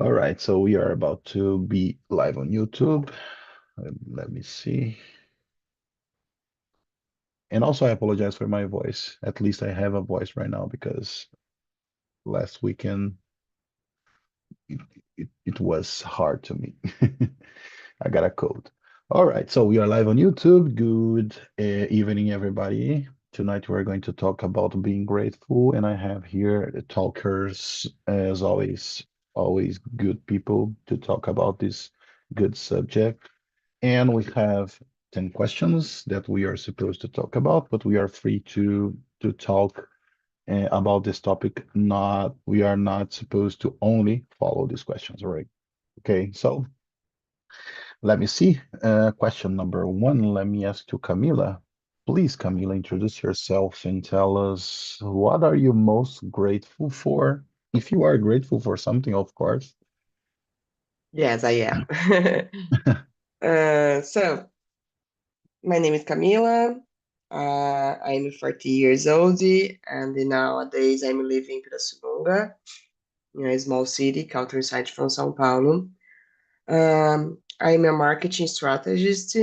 All right, so we are about to be live on YouTube. Let me see. And also, I apologize for my voice. At least I have a voice right now because last weekend it, it was hard to me. I got a cold. All right, so we are live on YouTube. Good evening, everybody. Tonight we're going to talk about being grateful, and I have here the talkers, as always, always good people to talk about this good subject. And we have 10 questions that we are supposed to talk about, but we are free to talk about this topic. Not we are not supposed to only follow these questions, all right? Okay, so let me see. Question number one, let me ask to Camila. Please, Camila, introduce yourself and tell us what are you most grateful for? If you are grateful for something, of course. Yes, I am. So, my name is Camila. I'm 40 years old, and nowadays I'm living in Pirassununga, in a small city countryside from São Paulo. I'm a marketing strategist,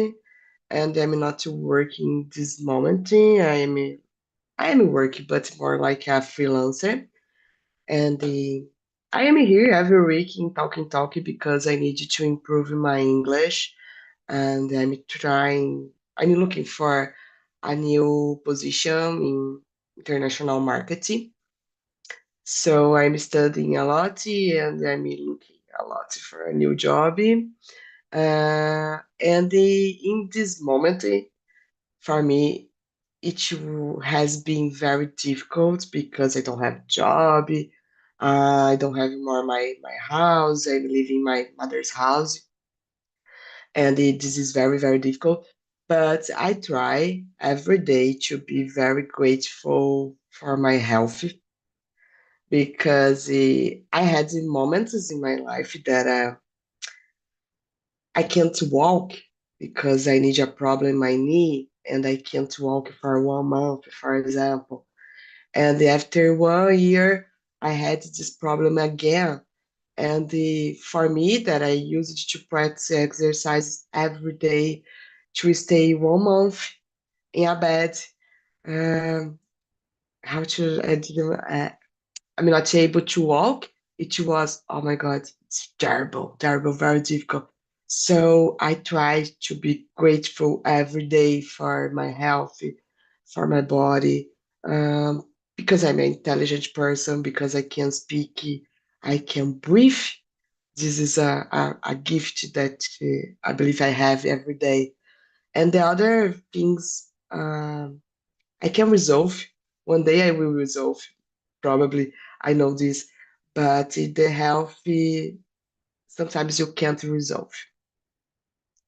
and I'm not working this moment. I'm working, but more like a freelancer. And I am here every week in Talking Talk because I need to improve my English and I'm looking for a new position in international marketing. So I'm studying a lot and I'm looking a lot for a new job. In this moment, for me, has been very difficult because I don't have job. I don't have more my house. I live in my mother's house and this is very very difficult, but I try every day to be very grateful for my health because I had moments in my life that I can't walk because I need a problem in my knee and I can't walk for 1 month, for example. And after 1 year I had this problem again. And for me, that I used to practice exercise every day to stay 1 month in a bed. Um, how to, I didn't, I'm not able to walk. It was, oh my God, it's terrible, terrible, very difficult. So I try to be grateful every day for my health, for my body, because I'm an intelligent person, because I can speak, I can breathe. This is a gift that I believe I have every day. And the other things I can resolve. One day I will resolve. Probably I know this, but the health sometimes you can't resolve.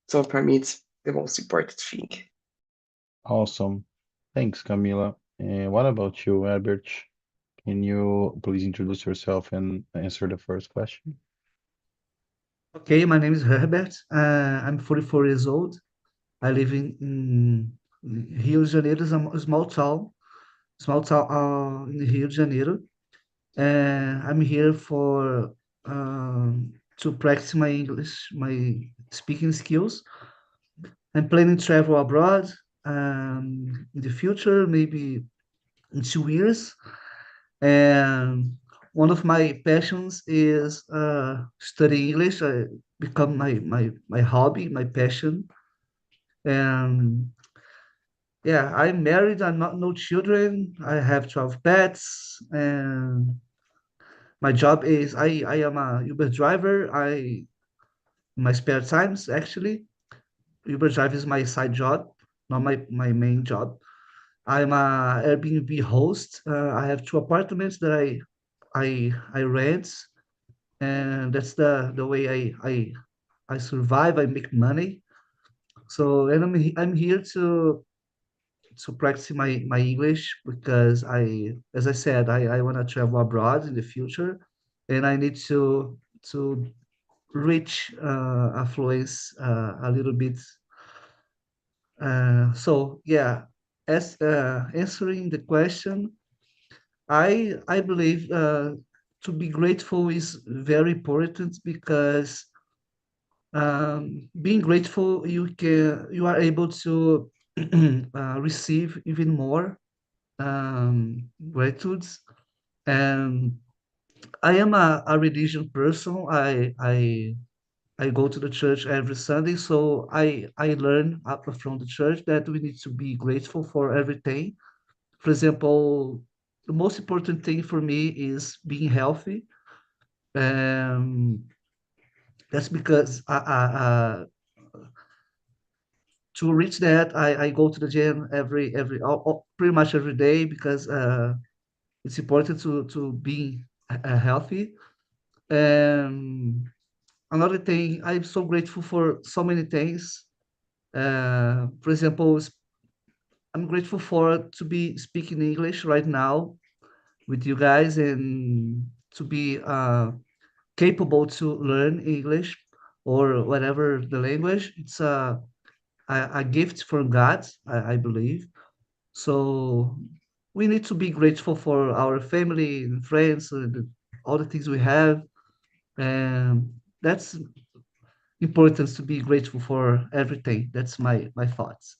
So for me, it's the most important thing. Awesome. Thanks, Camila. And what about you, Albert? Can you please introduce yourself and answer the first question? Okay, my name is Herbert. I'm 44 years old. I live in Rio de Janeiro, is a small town in Rio de Janeiro. And I'm here for to practice my English, my speaking skills. I'm planning to travel abroad in the future, maybe in 2 years. And one of my passions is studying English. I become my hobby, my passion. And yeah, I'm married. I'm not no children. I have 12 pets, and my job is I am a Uber driver. I my spare times actually. Uber drive is my side job, not my main job. I'm a Airbnb host. I have two apartments that I rent, and that's the way I survive. I make money. So and I'm here to practice my English because as I said, I want to travel abroad in the future, and I need to reach a fluence a little bit. So yeah, as answering the question, I believe to be grateful is very important because being grateful, you are able to receive even more gratitudes. And I am a religion person. I go to the church every Sunday, so I learn from the church that we need to be grateful for everything. For example, the most important thing for me is being healthy. Um, that's because to reach that, I go to the gym pretty much every day because it's important to be healthy. And another thing, I'm so grateful for so many things. For example, I'm grateful for to be speaking English right now with you guys and to be capable to learn English or whatever the language. It's a gift from God, I believe. So we need to be grateful for our family and friends and all the things we have. And that's important to be grateful for everything. That's my thoughts.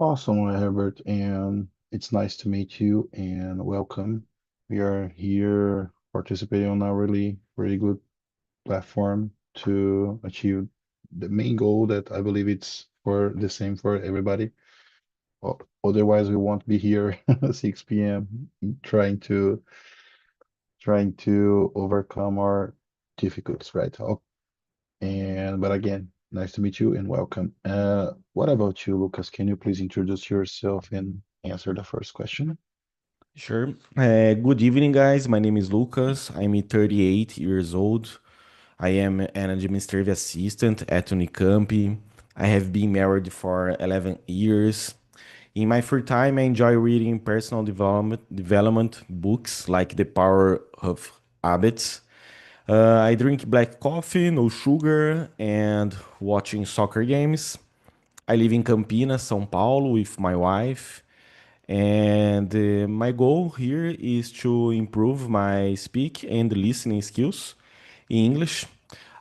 Awesome, Herbert, and it's nice to meet you and welcome. We are here participating on a really, really good platform to achieve the main goal that I believe it's for the same for everybody. Otherwise, we won't be here 6 p.m. trying to overcome our difficulties, right? But again, nice to meet you and welcome. What about you, Lucas? Can you please introduce yourself and answer the first question? Sure. Good evening, guys. My name is Lucas. I'm 38 years old. I am an administrative assistant at Unicamp. I have been married for 11 years. In my free time, I enjoy reading personal development books like The Power of Habits. I drink black coffee, no sugar, and watching soccer games. I live in Campinas, São Paulo, with my wife. And my goal here is to improve my speak and listening skills in English.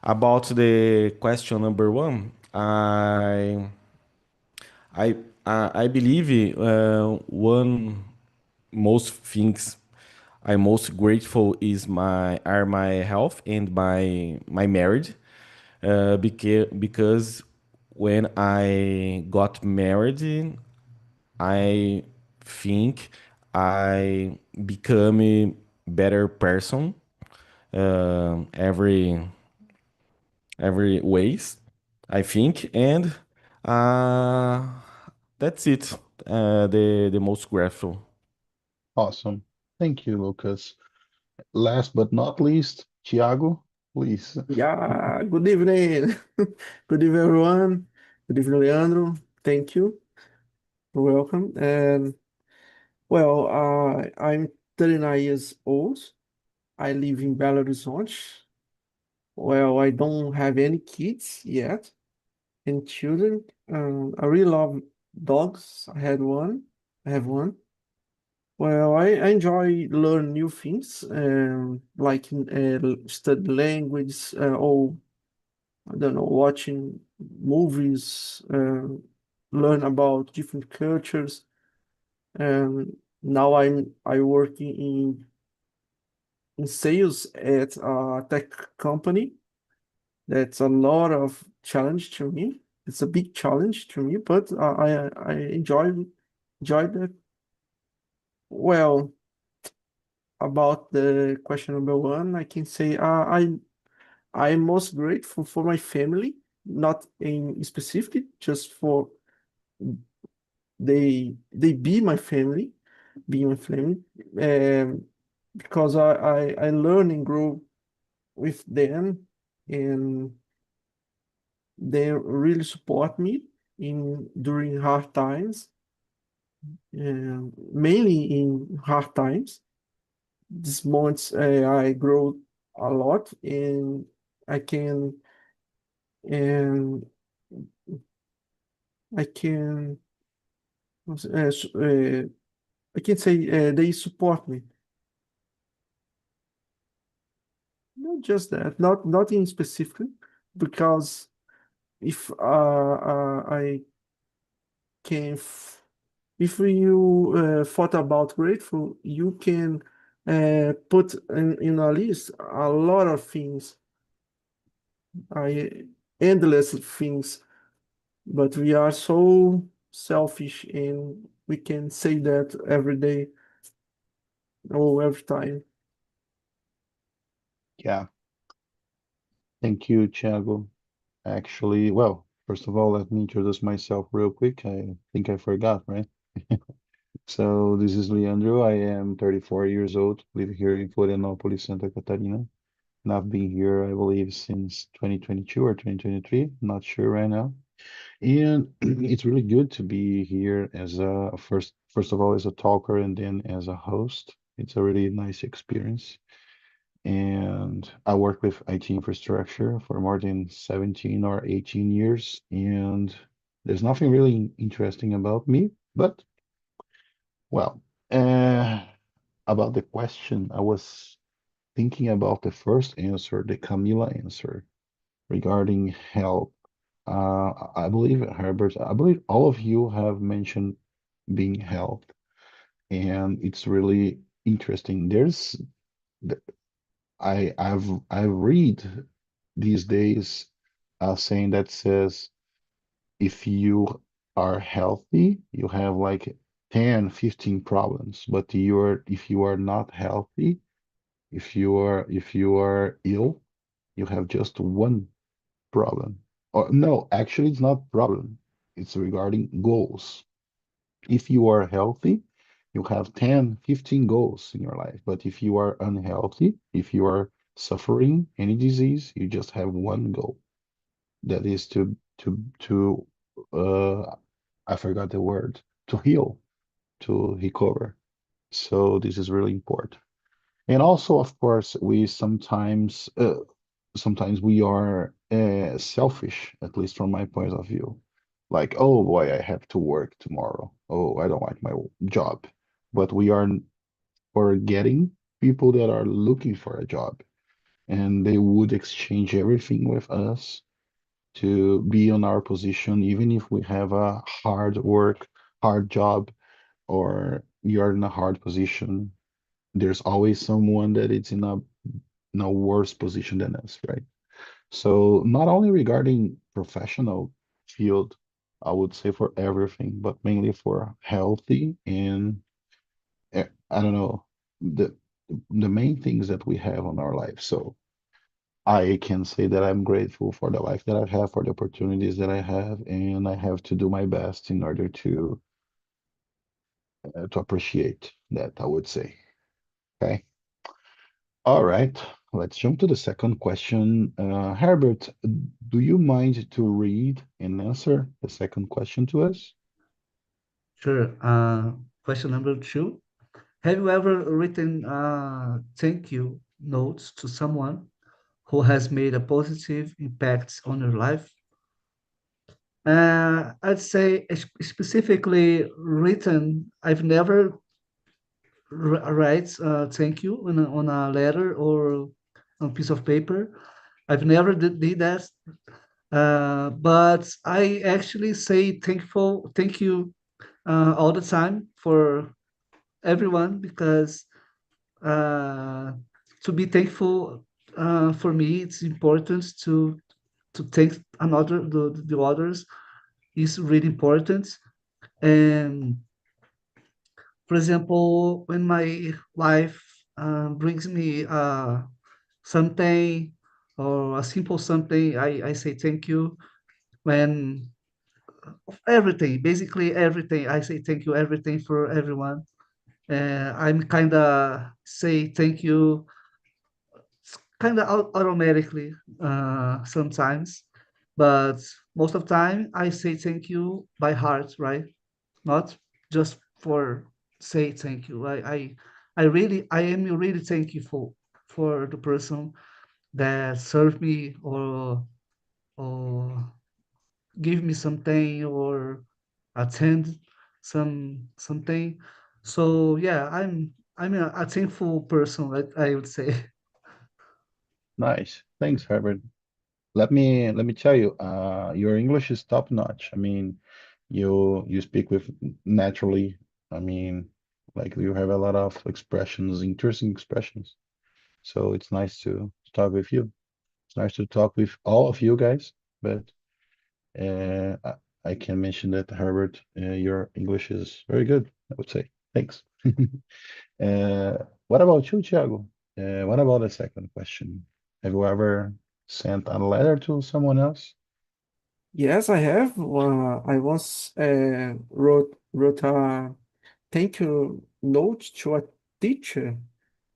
About the question number one, I I believe one most things I'm most grateful is my health and my marriage, because when I got married, I think I become a better person, every ways, I think, and uh, that's it. The most grateful. Awesome. Thank you, Lucas. Last but not least, Thiago, please. Yeah, good evening. Good evening, everyone. Good evening, Leandro. Thank you. You're welcome. And well, I'm 39 years old. I live in Belo Horizonte. Well, I don't have any kids yet and children. I really love dogs. I have one. Well, I enjoy learn new things, like study language, or I don't know, watching movies, learn about different cultures. And now I work in sales at a tech company. That's a lot of challenge to me. It's a big challenge to me, but I enjoy that. Well, about the question number one, I can say I'm most grateful for my family, not in specific, just for they be my family, um, because I learn and grow with them, and they really support me in during hard times, mainly in hard times. These months I grow a lot, and I can and I can uh, s- uh, I can say they support me. Not just that, not in specific, because if I can, if you thought about grateful, you can put in a list a lot of things, I endless things, but we are so selfish and we can say that every day or every time. Yeah. Thank you, Thiago. Actually, well, first of all, let me introduce myself real quick. I think I forgot, right? So this is Leandro. I am 34 years old, live here in Florianópolis, Santa Catarina. And I've been here, I believe, since 2022 or 2023, not sure right now. And it's really good to be here as a first of all as a talker and then as a host. It's a really nice experience. And I work with IT infrastructure for more than 17 or 18 years, and there's nothing really interesting about me, but well, uh, about the question, I was thinking about the first answer, the Camila answer regarding help. I believe, Herbert, I believe all of you have mentioned being helped, and it's really interesting. I read these days a saying that says if you are healthy, you have like 10, 15 problems, but if you are not healthy, if you are ill, you have just one problem. Or no, actually it's not problem. It's regarding goals. If you are healthy, you have 10, 15 goals in your life. But if you are unhealthy, if you are suffering any disease, you just have one goal. That is to I forgot the word, to heal, to recover. So this is really important. And also, of course, we sometimes we are selfish, at least from my point of view. Like, oh boy, I have to work tomorrow. Oh, I don't like my job. But we are forgetting people that are looking for a job and they would exchange everything with us to be on our position, even if we have a hard work, hard job, or you're in a hard position. There's always someone that is in a worse position than us, right? So not only regarding professional field, I would say for everything, but mainly for healthy and I don't know the the main things that we have on our life. So I can say that I'm grateful for the life that I have, for the opportunities that I have, and I have to do my best in order to appreciate that, I would say. Okay. All right. Let's jump to the second question. Herbert, do you mind to read and answer the second question to us? Sure. Question number two. Have you ever written thank you notes to someone who has made a positive impact on your life? I'd say specifically written. I've never write thank you on a letter or on a piece of paper. I've never did that. But I actually say thank you all the time for everyone because uh, to be thankful for me, it's important to thank the others is really important. And for example, when my wife brings me something or a simple something, I say thank you. When everything, basically everything, I say thank you, everything for everyone. I'm kind of say thank you kind of automatically sometimes, but most of the time I say thank you by heart, right? Not just for say thank you. I am really thankful for the person that served me or give me something or attend something. So yeah, I'm a thankful person, I would say. Nice. Thanks, Herbert. Let me tell you, your English is top notch. I mean, you speak with naturally. I mean, like you have a lot of expressions, interesting expressions. So it's nice to talk with you. It's nice to talk with all of you guys. But I can mention that Herbert, your English is very good, I would say. Thanks. Uh, what about you, Thiago? What about the second question? Have you ever sent a letter to someone else? Yes, I have. I once wrote a thank you note to a teacher.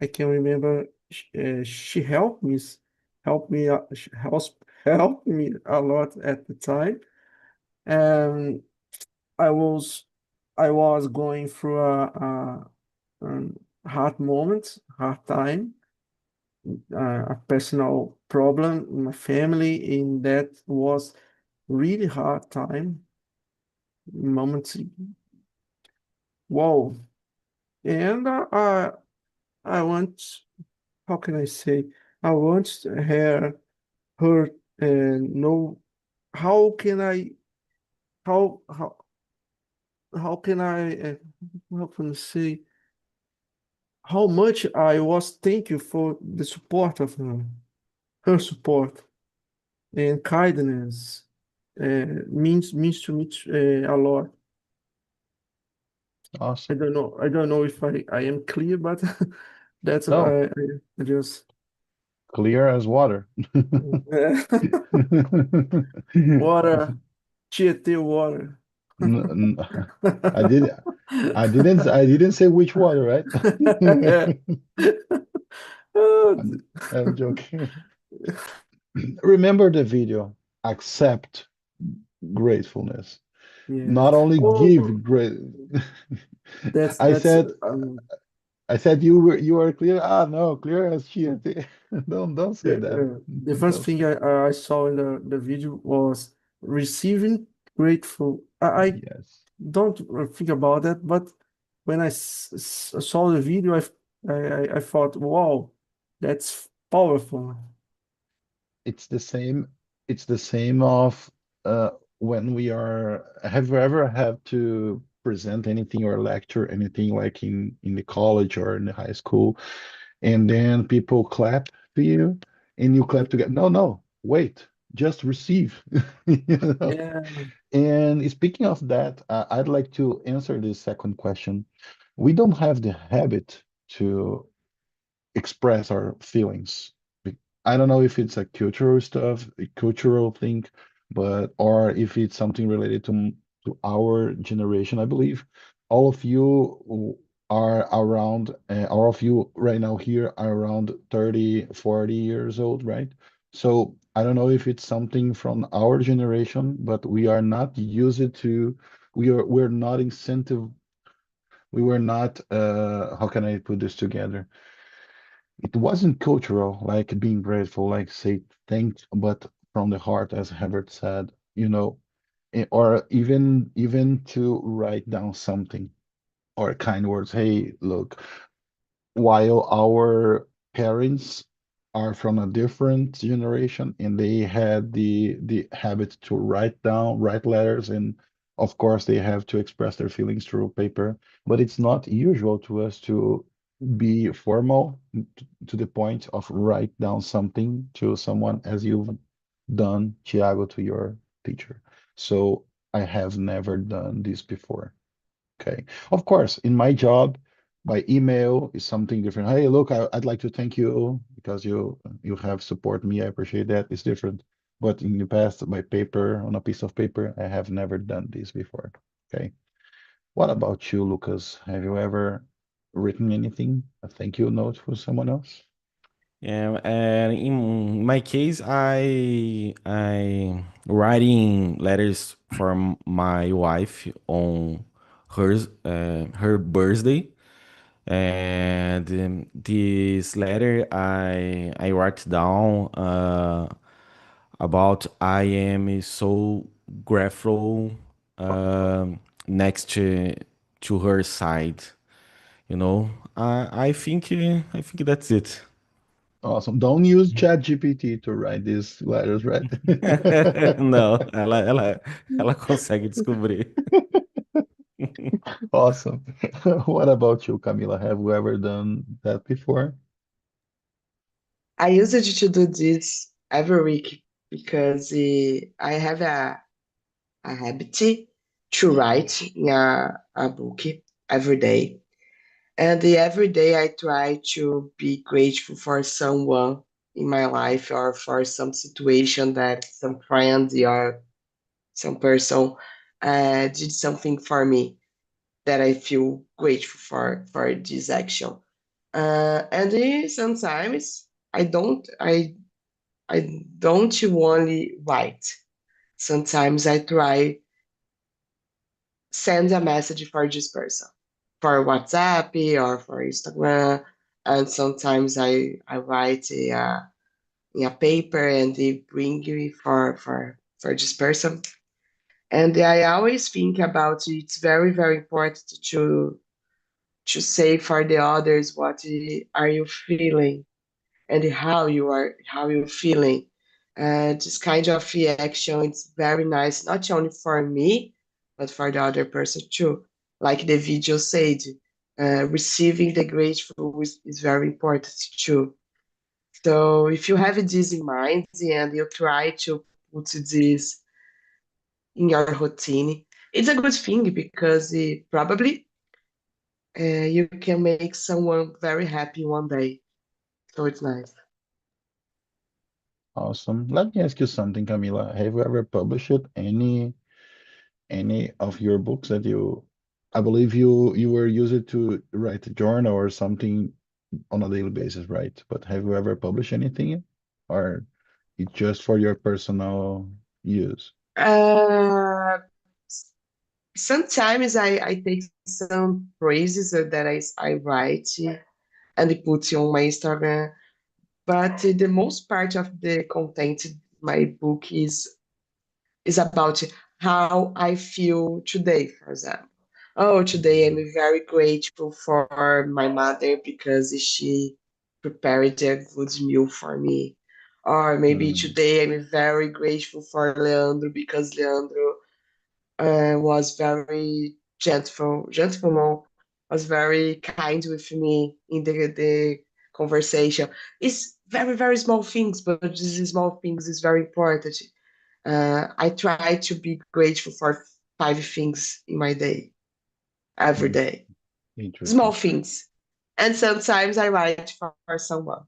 I can remember she helped me helped me a lot at the time. And I was I was going through a hard moment, hard time, a personal problem in my family, and that was really hard time, moments. Whoa. And I want, how can I say, I want her know how can I how how how can I how can I say how much I was thankful for the support of her support and kindness means to me a lot. Awesome. I don't know if I am clear, but that's No, I just clear as water. water, Tietê water. N- n- I did I didn't say which water, right? Oh, I'm joking. Remember the video. Accept gratefulness. yes. Not only Oh, give great. I that's said I said you were clear. Ah, no, clear as shit. Don't say that. the first Don't thing say. I saw in the video was receiving grateful. I Yes. don't think about that, but when saw the video, I thought, wow, that's powerful. It's the same. It's the same of uh, when we are. Have you ever had to present anything or lecture anything like in the college or in the high school, and then people clap to you, and you clap together? No, no, wait, just receive. You know? Yeah, And speaking of that, I'd like to answer this second question. We don't have the habit to express our feelings. I don't know if it's a cultural stuff, a cultural thing, but or if it's something related to our generation. I believe all of you are around, all of you right now here are around 30, 40 years old, right? So I don't know if it's something from our generation, but we are not used to, we're not incentive, we were not, how can I put this together? It wasn't cultural, like being grateful, like say thanks, but from the heart, as Herbert said, or even to write down something or kind words. Hey, look, while our parents are from a different generation and they had the habit to write letters, and of course they have to express their feelings through paper, but it's not usual to us to be formal to the point of write down something to someone as you've done, Tiago, to your teacher. So I have never done this before. Okay. Of course, in my job, by email is something different. Hey, look, I'd like to thank you because you have supported me. I appreciate that. It's different. But in the past, by paper, on a piece of paper, I have never done this before. Okay. What about you, Lucas? Have you ever written anything, a thank you note for someone else? Yeah, and in my case, I writing letters for my wife on her birthday, and this letter I write down about I am so grateful next to her side. I think that's it. Awesome. Don't use ChatGPT to write these letters, right? Não, ela consegue descobrir. Awesome. What about you, Camila? Have you ever done that before? I used to do this every week because I have a habit to write in a book every day. And every day I try to be grateful for someone in my life or for some situation that some friend or some person did something for me that I feel grateful for this action. And sometimes I don't only write. Sometimes I try send a message for this person for WhatsApp or for Instagram, and sometimes I write in a paper and they bring me for this person. And I always think about it's very important to say for the others what are you feeling and how you feeling. This kind of reaction is very nice, not only for me, but for the other person too. Like the video said, receiving the grateful is very important too. So if you have this in mind and you try to put this in your routine, it's a good thing because probably you can make someone very happy one day. So it's nice. Awesome. Let me ask you something, Camila. Have you ever published any of your books that I believe you were used to write a journal or something on a daily basis, right? But have you ever published anything, or it's just for your personal use? Uh, Sometimes I take some phrases that I write and put on my Instagram, but the most part of the content in my book is about how I feel today, for example. Oh, today I'm very grateful for my mother because she prepared a good meal for me. Or maybe Mm, today I'm very grateful for Leandro because Leandro was very gentle, no, was very kind with me in the conversation. It's very small things, but these small things is very important. I try to be grateful for five things in my day, every in- day, small Interesting. things, and sometimes I write for someone.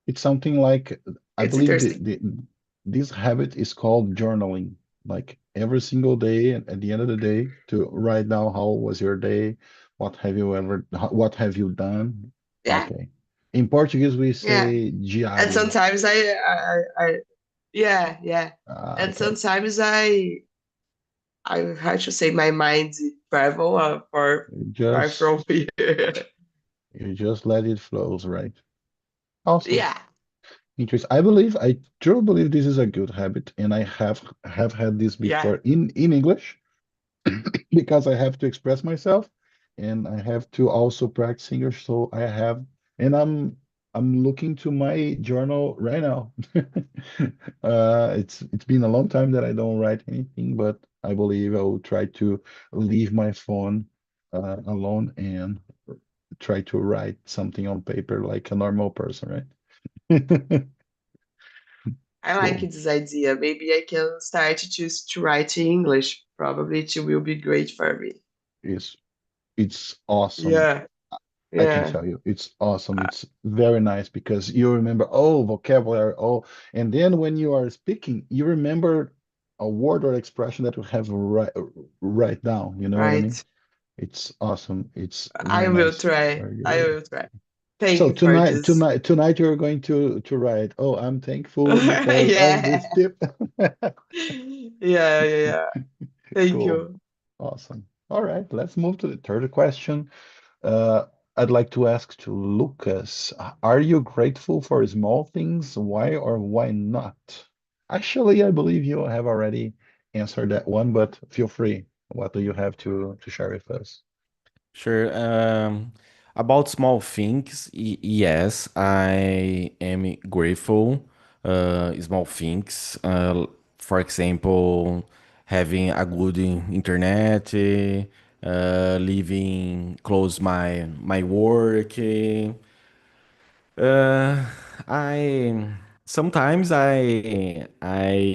It's something like I It's believe interesting. this habit is called journaling. Like every single day, and at the end of the day, to write down how was your day, what have you done? Yeah, Okay. In Portuguese, we yeah. say And diário. sometimes yeah, yeah. Ah, And okay. sometimes I how to say my mind travel for You far just from here. you just let it flows, right? Awesome. Yeah, Interesting. I truly believe this is a good habit, and I have had this yeah. before in English because I have to express myself and I have to also practice English. So I have, and I'm looking to my journal right now. It's been a long time that I don't write anything, but I believe I will try to leave my phone alone and try to write something on paper like a normal person, right? I like Cool. this idea. Maybe I can start to write in English. Probably it will be great for me. It's it's awesome. Yeah, I can yeah, tell you, it's awesome. It's very nice because you remember, oh, vocabulary, oh, and then when you are speaking, you remember a word or expression that you have write down. You know what I mean? right. It's awesome. It's I very will nice. try. Very I good. will try. Thank So you for this. tonight you're going to write, oh, I'm thankful because of this Yeah, tip. yeah. Thank Cool. you. Awesome. All right, let's move to the third question. Uh, I'd like to ask to Lucas, are you grateful for small things? Why or why not? Actually, I believe you have already answered that one, but feel free. What do you have to share with us? Sure. About small things, yes, I am grateful. Small things, for example, having a good internet, living close my work. Uh, I sometimes I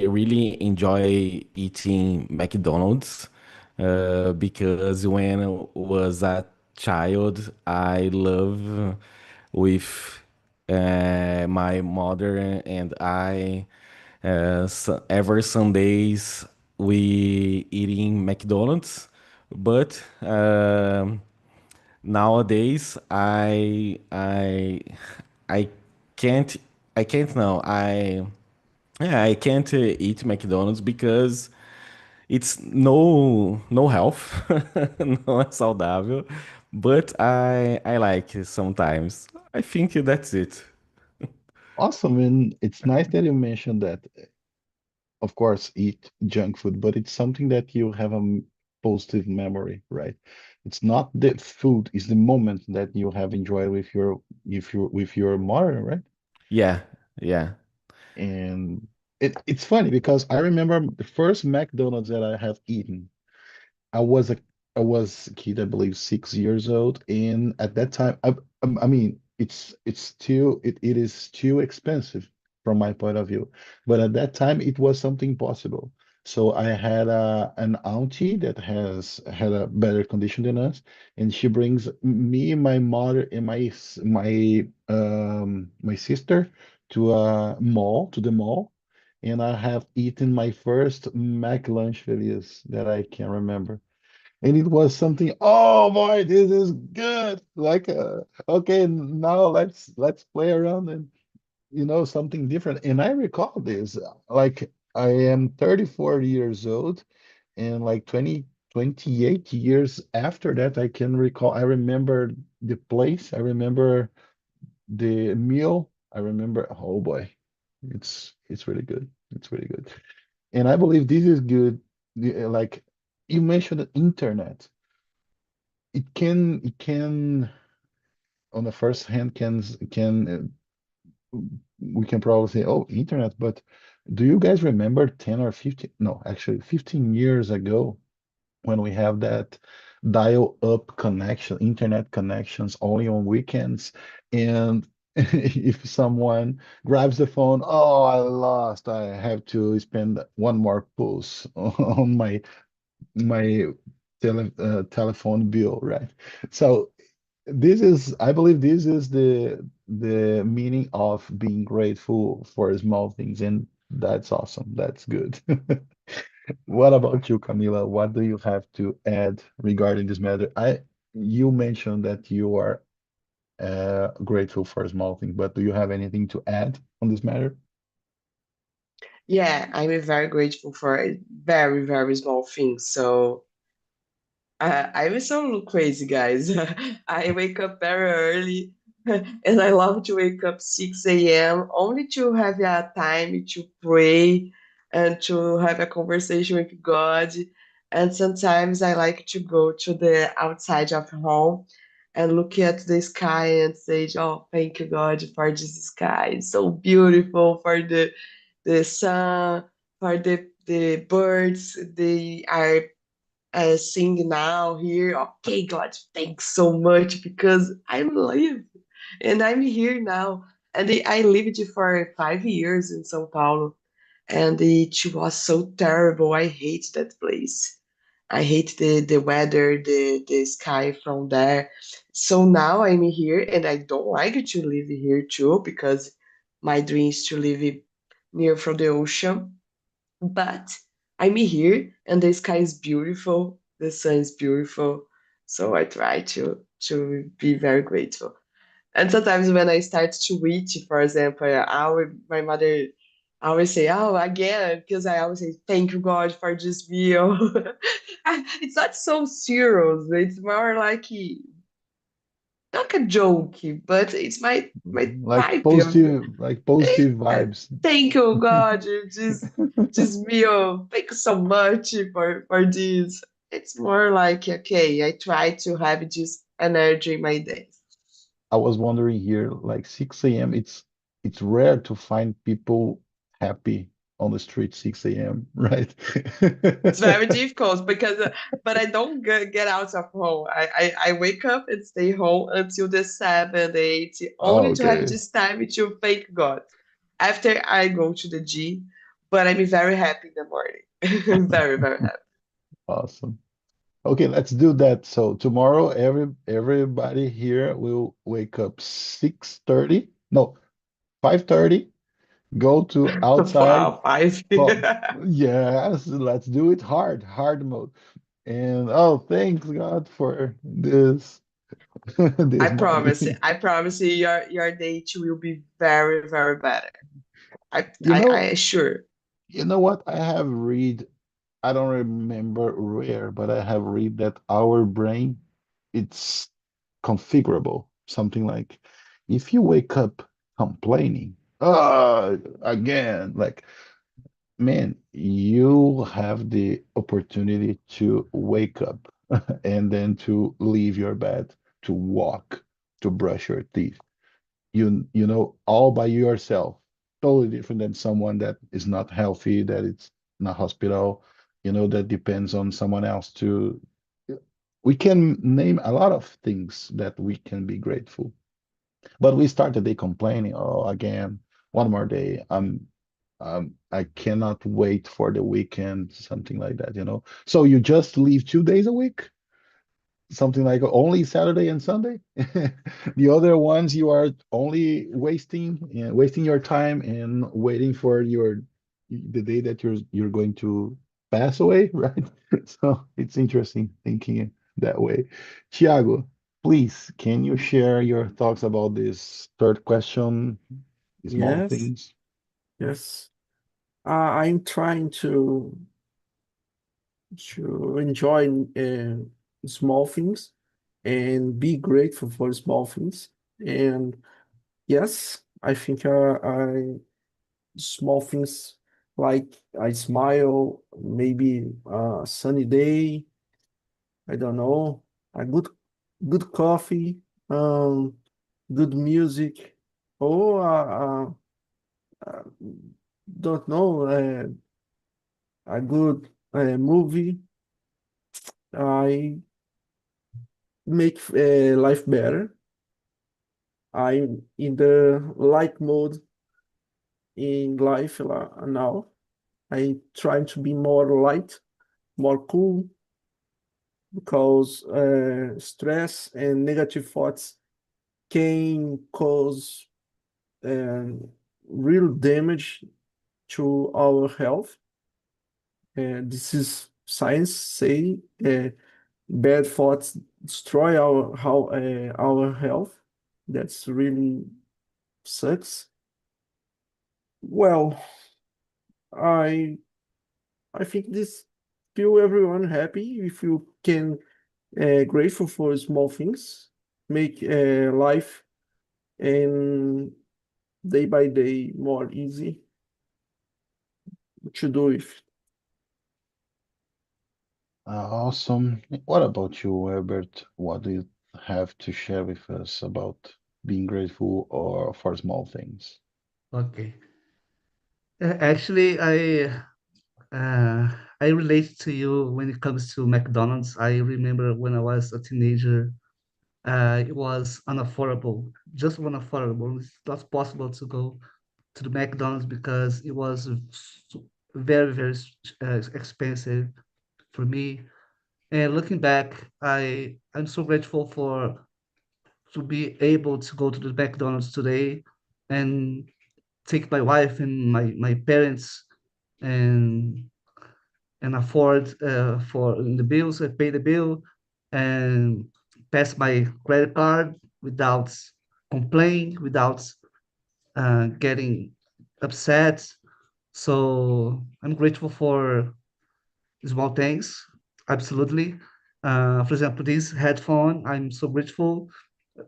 really enjoy eating McDonald's because when I was a child, I love with my mother and I every Sundays we eating McDonald's, but nowadays I can't I can't now I can't eat McDonald's because it's no health, não é saudável, but I like it sometimes. I think that's it. Awesome, and it's nice that you mentioned that. Of course, eat junk food, but it's something that you have a positive memory, right? It's not the food, it's the moment that you have enjoyed with your if you with your mother, right? Yeah, yeah. And it's funny because I remember the first McDonald's that I have eaten. I was a I was a kid, I believe 6 years old, and at that time, I mean, it's still it is still expensive from my point of view, but at that time it was something possible. So I had an auntie that has had a better condition than us, and she brings me, my mother, and my sister to the mall, and I have eaten my first Mac lunch feliz that I can remember, and it was something, oh boy, this is good, like okay, now let's play around and something different. And I recall this, like I am 34 years old, and like 28 years after that, I remember the place, I remember the meal, I remember, oh boy, it's really good, it's really good. And I believe this is good. Like you mentioned the internet, it can on the first hand can we can probably say, oh, internet, but do you guys remember 10 or 15, no, actually 15 years ago, when we have that dial-up connection, internet connections only on weekends, and if someone grabs the phone, oh, I lost, I have to spend one more pulse on my telephone bill, right? So I believe this is the meaning of being grateful for small things, and that's awesome. That's good. What about you, Camila? What do you have to add regarding this matter? You mentioned that you are grateful for small things, but do you have anything to add on this matter? Yeah, I'm very grateful for very, very small things. So I'm so crazy, guys. I wake up very early and I love to wake up 6 a.m. only to have a time to pray and to have a conversation with God. And sometimes I like to go to the outside of home and look at the sky and say, oh, thank you, God, for this sky. It's so beautiful, for the sun, for the birds. They are sing now here. Okay, God, thanks so much because I'm alive and I'm here now. And I lived for 5 years in São Paulo, and it was so terrible. I hate that place. I hate the weather, the sky from there. So now I'm here, and I don't like to live here too because my dream is to live near from the ocean, but I'm here and the sky is beautiful, the sun is beautiful, so I try to be very grateful. And sometimes when I start to eat, for example, my mother always say, "Oh, again," because I always say, "Thank you, God, for this meal." It's not so serious. It's more like a joke, but it's my type of. Like positive Yeah, vibes. thank you, God. This meal. Thank you so much for this. It's more like, okay, I try to have this energy in my day. I was wondering here, like 6 a.m. It's rare to find people happy on the street 6 a.m. Right? It's very difficult because, but I don't get out of home. I wake up and stay home until the 7, 8, only to have Okay, this time to thank God. After I go to the gym, but I'm very happy in the morning. Very, very happy. awesome. Okay, let's do that. So tomorrow, everybody here will wake up 6:30. No, 5:30. Go to outside. Wow, five. Well, yes, let's do it hard mode. And oh, thanks God for this this morning. I promise you, your date will be very, very better. You I know, assure. you know what I have read, I don't remember where, but I have read that our brain it's configurable. Something like if you wake up complaining, again, like man, you have the opportunity to wake up and then to leave your bed, to walk, to brush your teeth. You know, all by yourself. Totally different than someone that is not healthy, that it's in a hospital, that depends on someone else to. We can name a lot of things that we can be grateful. But we start the day complaining, oh, again, one more day. I cannot wait for the weekend, something like that. So you just leave 2 days a week, something like only Saturday and Sunday. The other ones you are only wasting your time and waiting for the day that you're going to pass away, right? So it's interesting thinking that way. Tiago, please, can you share your thoughts about this third question, small Yes, things? yes. I'm trying to enjoy small things and be grateful for small things. And yes, I think I small things like I smile, maybe a sunny day, I don't know, a good coffee, um, good music, or uh, don't know, a good movie. I make life better. I'm in the light mode in life now. I try to be more light, more cool, because stress and negative thoughts can cause um, real damage to our health. This is science say bad thoughts destroy our health. That's really sucks. Well, I I think this feel everyone happy if you can grateful for small things, make life and day by day more easy to do it. Awesome. What about you, Herbert? What do you have to share with us about being grateful or for small things? Okay. Actually, uh, I relate to you when it comes to McDonald's. I remember when I was a teenager, it was unaffordable, just unaffordable. It's not possible to go to the McDonald's because it was very, very expensive for me. And looking back, I'm so grateful for to be able to go to the McDonald's today and take my wife and my parents and afford for the bills. I pay the bill and pass my credit card without complaint, without getting upset. So I'm grateful for small things. Absolutely. For example, this headphone, I'm so grateful,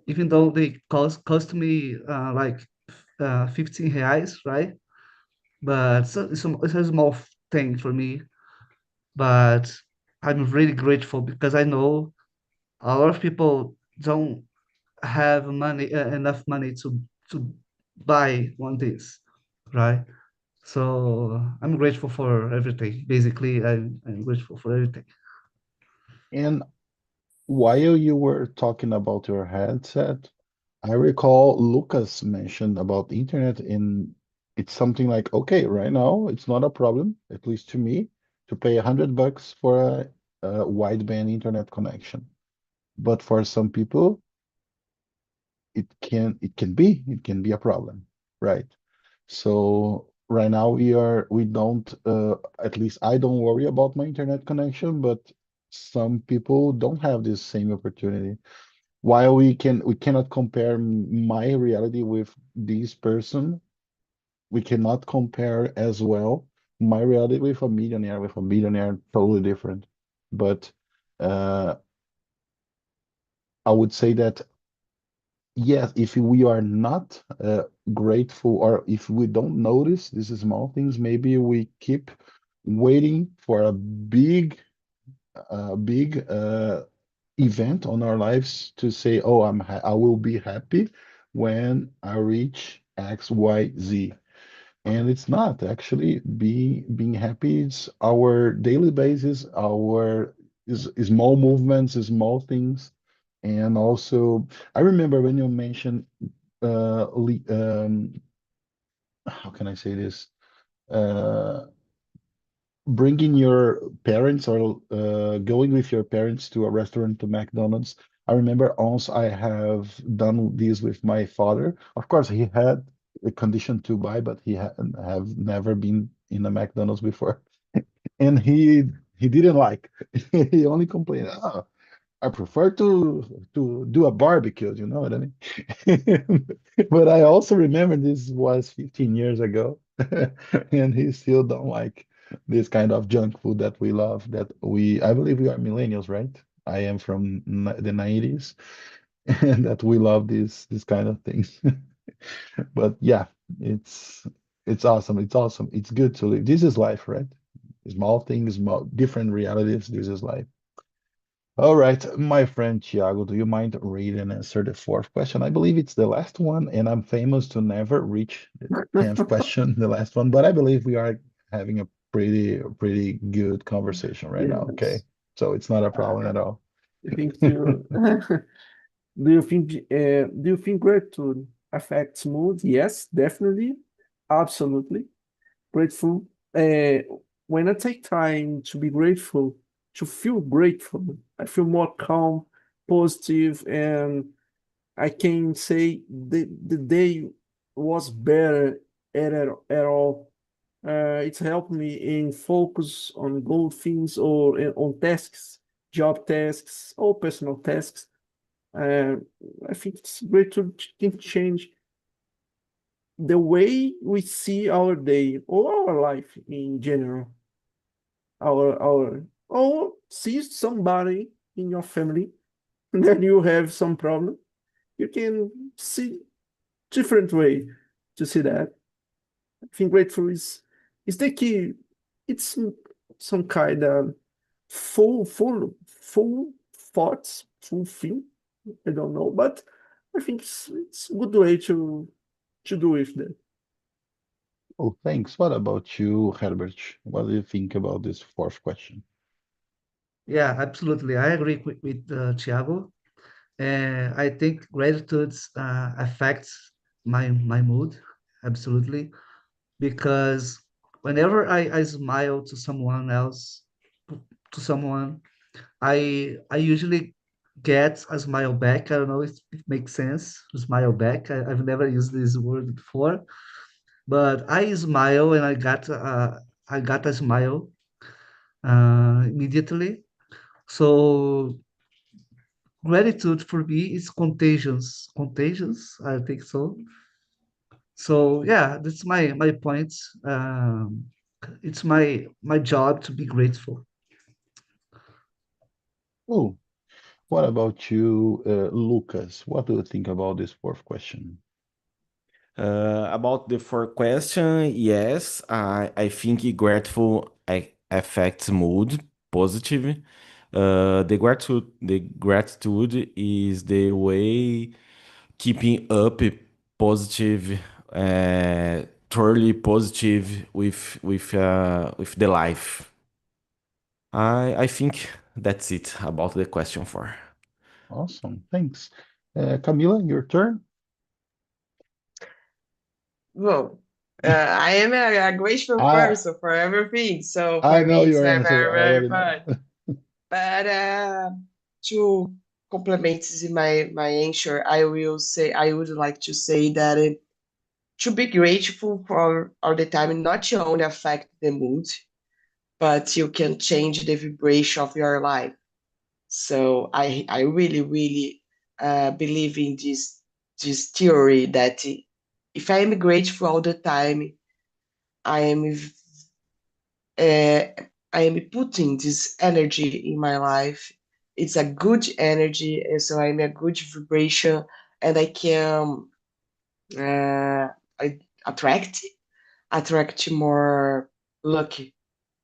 even though they cost me like 15 reais, right? But it's a small thing for me. But I'm really grateful because I know a lot of people don't. have money, enough money to buy one this, right? So I'm grateful for everything. Basically, I'm grateful for everything. And while you were talking about your headset, I recall Lucas mentioned about the internet, and it's something like, okay, right now it's not a problem, at least to me, to pay $100 for a wideband internet connection. But for some people, it can be a problem, right? So right now we don't at least I don't worry about my internet connection, but some people don't have this same opportunity. While we cannot compare my reality with this person, we cannot compare as well my reality with a millionaire, totally different. But uh, I would say that yes, if we are not grateful, or if we don't notice these small things, maybe we keep waiting for a big event on our lives to say, "Oh, I will be happy when I reach X, Y, Z." And it's not actually being happy. It's our daily basis, our small movements, small things. And also, I remember when you mentioned, how can I say this? Uh, Bringing your parents, or going with your parents to a restaurant, to McDonald's. I remember also I have done this with my father. Of course, he had a condition to buy, but he have never been in a McDonald's before, and he didn't like. He only complained, "Oh, I prefer to do a barbecue, you know what I mean?" But I also remember this was 15 years ago, and he still don't like this kind of junk food that we love. I believe we are millennials, right? I am from the 90s, and that we love this kind of things. But yeah, it's it's awesome. It's awesome. It's good to live. This is life, right? Small things, small different realities. This is life. All right, my friend Tiago, do you mind read and answer the fourth question? I believe it's the last one, and I'm famous to never reach the 10th question, the last one, but I believe we are having a pretty good conversation right now. Okay, Yes. so it's not a Uh, problem at all. Thank you. Do you think gratitude affects mood? Yes, definitely. Absolutely. Grateful. When I take time to be grateful, to feel grateful, I feel more calm, positive, and I can say the day was better at all. It's helped me in focus on goal things, or on tasks, job tasks, or personal tasks. Uh, I think it's great to can change the way we see our day or our life in general. Or see somebody in your family that you have some problem. You can see different way to see that. I think grateful is the key. It's some kind of full thoughts, full thing. I don't know, but I think it's a good way to do with that. Oh, thanks. What about you, Herbert? What do you think about this fourth question? Yeah, absolutely. I agree with Thiago. I think gratitude affects my mood, absolutely, because whenever I smile to someone else, to someone, I usually get a smile back. I don't know if it makes sense. Smile back. I've never used this word before, but I smile and I got a smile immediately. So gratitude for me is contagious. Contagious, I think so. So yeah, that's my point. It's my job to be grateful. Oh, what about you, Lucas? What do you think about this fourth question? About the fourth question, yes, I think grateful affects mood positive. The gratitude is the way keeping up positive, thoroughly positive with the life. I think that's it about the question for. Awesome. Thanks. Camila, your turn. Well, I am a grateful I person for everything, so I for know me it's your answer. very, I very already know. fun. But to complement my answer, I will say I would like to say that to be grateful for all the time not only affect the mood, but you can change the vibration of your life. So I really, really believe in this theory that if I am grateful all the time, I am uh, I am putting this energy in my life. It's a good energy, and so I'm a good vibration, and I can uh, I attract more lucky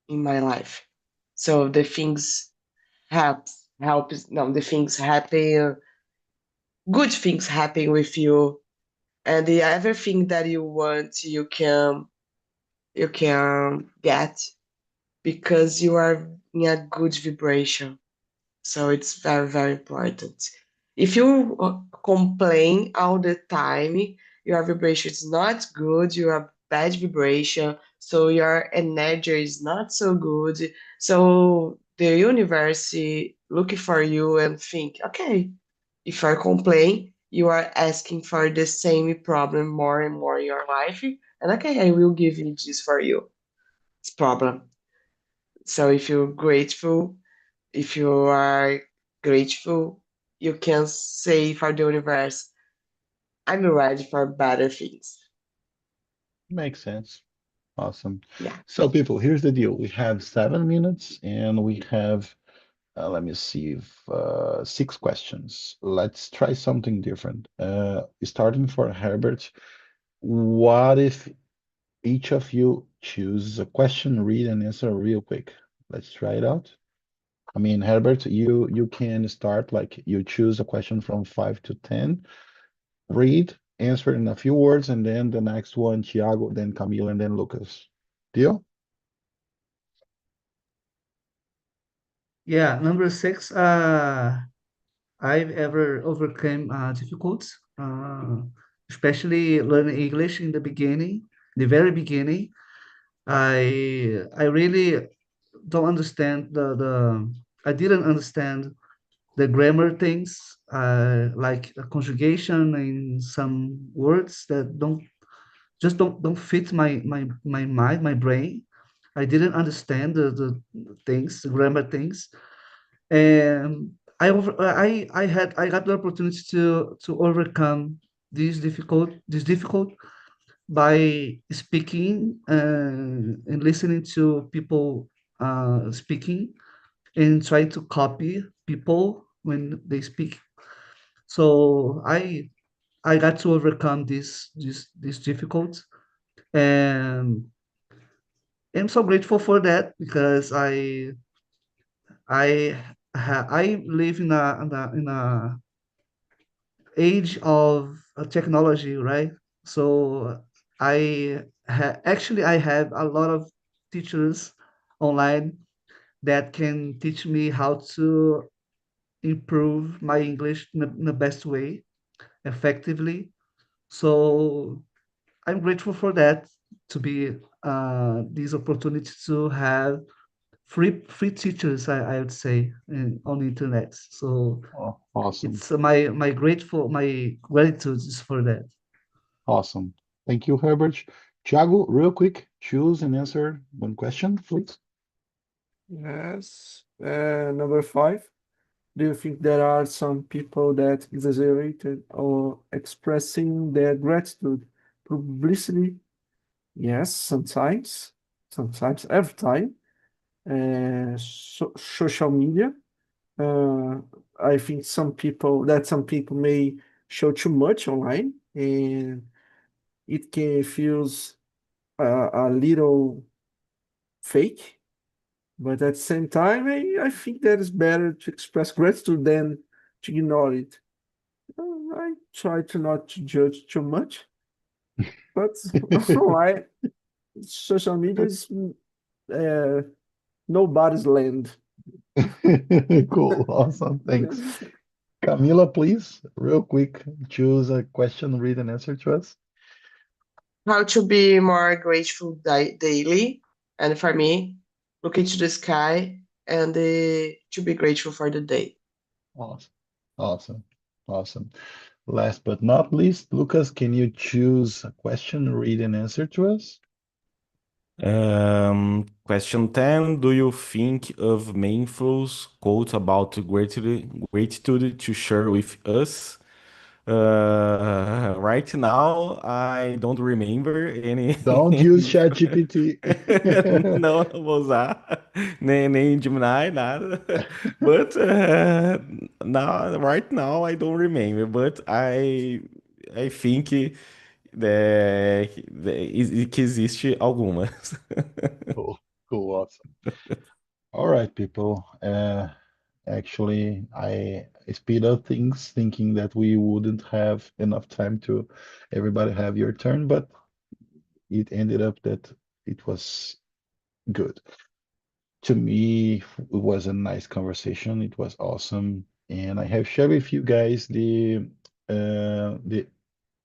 in my life. So the things help no the things happen, good things happen with you, and the everything that you want you can get because you are in a good vibration. So it's very, very important. If you complain all the time, your vibration is not good, you have bad vibration, so your energy is not so good. So the universe looking for you and think, okay, if I complain, you are asking for the same problem more and more in your life, and okay, I will give you this for you. It's problem. So if you are grateful, you can say for the universe, I'm ready for better things. Makes sense. Awesome. Yeah. So, people, here's the deal. We have 7 minutes and we have, let me see, if, 6 questions. Let's try something different. Starting for Herbert, what if each of you choose a question, read and answer real quick? Let's try it out. I mean, Herbert, you can start like you choose a question from 5 to 10, read, answer in a few words, and then the next one, Thiago, then Camila, and then Lucas. Deal? Yeah, number 6. I've ever overcome difficulties, especially learning English in the beginning, the very beginning. I really don't understand I didn't understand the grammar things, like a conjugation in some words that don't fit my mind, my brain. I didn't understand the things, the grammar things, and I got the opportunity to overcome this difficult by speaking and listening to people speaking and trying to copy people when they speak. So I got to overcome this difficult, and I'm so grateful for that because I I live in a age of technology, right? So I have a lot of teachers online that can teach me how to improve my English in the best way, effectively. So I'm grateful for that, to be this opportunity to have free teachers, I would say, on the internet. So Oh, awesome. it's my gratitude is for that. Awesome. Thank you, Herbert. Thiago, real quick, choose and answer one question, please. Yes. Number 5. Do you think there are some people that exaggerated or expressing their gratitude publicly? Yes, sometimes. Sometimes, every time. Social media. Uh, I think some people may show too much online, and it can feels a little fake. But at the same time, I think that it's better to express gratitude than to ignore it. I try to not to judge too much, but why social media is nobody's land. Cool. Awesome. Thanks. Camila, please, real quick, choose a question, read, and answer to us. How to be more grateful daily. And for me, look into the sky and to be grateful for the day. Awesome. Awesome. Awesome. Last but not least, Lucas, can you choose a question, read, and answer to us? Question 10. Do you think of meaningful quote about gratitude to share with us? Right now, I don't remember any. Don't use ChatGPT. Não vou usar nem Gemini, nada. But now, right now, I don't remember. But I think que existe algumas. Cool. Cool. Awesome. All right, people. Actually, I speed up things thinking that we wouldn't have enough time to everybody have your turn, but it ended up that it was good. To me, it was a nice conversation. It was awesome. And I have shared with you guys the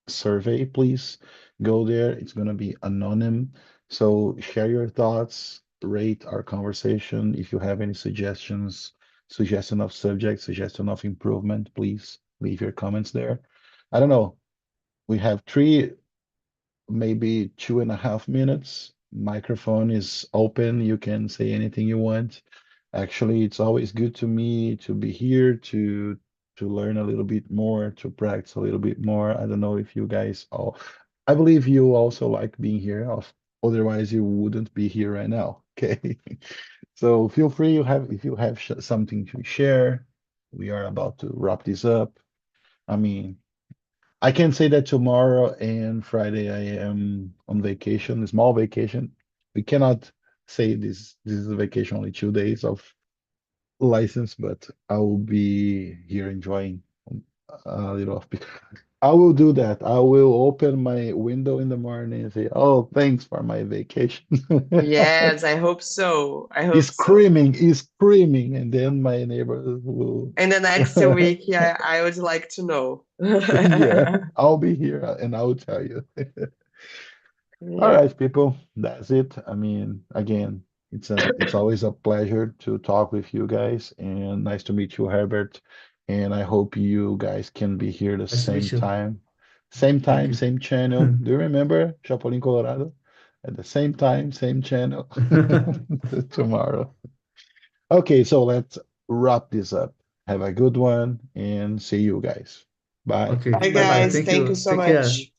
survey. Please go there. It's gonna be anonymous. So share your thoughts, rate our conversation. If you have any suggestions, suggestion of subject, suggestion of improvement, please leave your comments there. I don't know. We have three, maybe 2.5 minutes. Microphone is open. You can say anything you want. Actually, it's always good to me to be here to learn a little bit more, to practice a little bit more. I don't know if you guys all, I believe you also like being here. Otherwise, you wouldn't be here right now. Okay. So feel free. If you have something to share, we are about to wrap this up. I mean, I can say that tomorrow and Friday I am on vacation, a small vacation. We cannot say this is a vacation, only 2 days of license, but I will be here enjoying a little of. I will do that. I will open my window in the morning and say, "Oh, thanks for my vacation." Yes, I hope so. I hope so. He's screaming, and then my neighbors will. And the next week, yeah, I would like to know. Yeah, I'll be here and I will tell you. All Yeah. right, people, that's it. I mean, again, it's always a pleasure to talk with you guys, and nice to meet you, Herbert. And I hope you guys can be here the Nice to same meet you. Thank you. same channel. Do you remember Chapolin Colorado? At the same time, same channel tomorrow. Okay, so let's wrap this up. Have a good one and see you guys. Bye. Okay. Bye, Bye bye. guys. Thank Thank you you. so Take care. much.